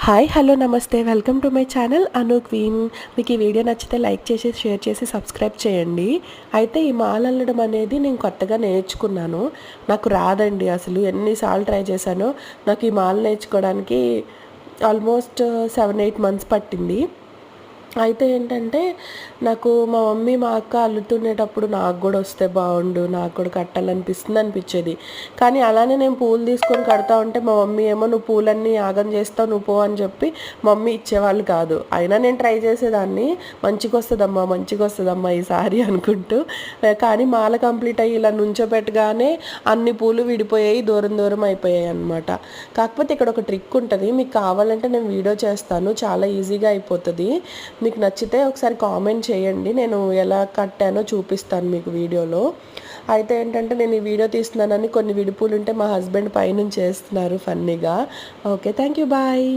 Hi hello నమస్తే welcome to my channel Anu queen. మీకు ఈ వీడియో నచ్చితే లైక్ చేసి షేర్ చేసి సబ్స్క్రైబ్ చేయండి. అయితే ఈ మాల అల్లడం అనేది నేను కొత్తగా నేర్చుకున్నాను. నాకు రాదండి, అసలు ఎన్నిసార్లు ట్రై చేశానో. నాకు ఈ మాల నేర్చుకోవడానికి ఆల్మోస్ట్ 7-8 మంత్స్ పట్టింది. అయితే ఏంటంటే నాకు మా మమ్మీ మా అక్క అల్లుతుండేటప్పుడు నాకు కూడా వస్తే బాగుండు, నాకు కూడా అనిపించేది. కానీ అలానే నేను పూలు తీసుకొని కడతా ఉంటే మా మమ్మీ ఏమో నువ్వు పూలన్నీ యాగం చేస్తావు, నువ్వు పో అని చెప్పి మమ్మీ ఇచ్చేవాళ్ళు కాదు. అయినా నేను ట్రై చేసేదాన్ని, మంచిగా వస్తుందమ్మా ఈసారి అనుకుంటూ. కానీ మాల కంప్లీట్ అయ్యి ఇలా నుంచోబెట్టగానే అన్ని పూలు విడిపోయాయి, దూరం దూరం అయిపోయాయి అనమాట. కాకపోతే ఇక్కడ ఒక ట్రిక్ ఉంటుంది, మీకు కావాలంటే నేను వీడియో చేస్తాను, చాలా ఈజీగా అయిపోతుంది. మీకు నచ్చితే ఒకసారి కామెంట్ చేయండి, నేను ఎలా కట్టానో చూపిస్తాను మీకు వీడియోలో. అయితే ఏంటంటే నేను ఈ వీడియో తీస్తున్నానని కొన్ని విడిపూలు ఉంటే మా హస్బెండ్ పైనుంచి చేస్తున్నారు ఫన్నీగా. Okay, thank you, bye.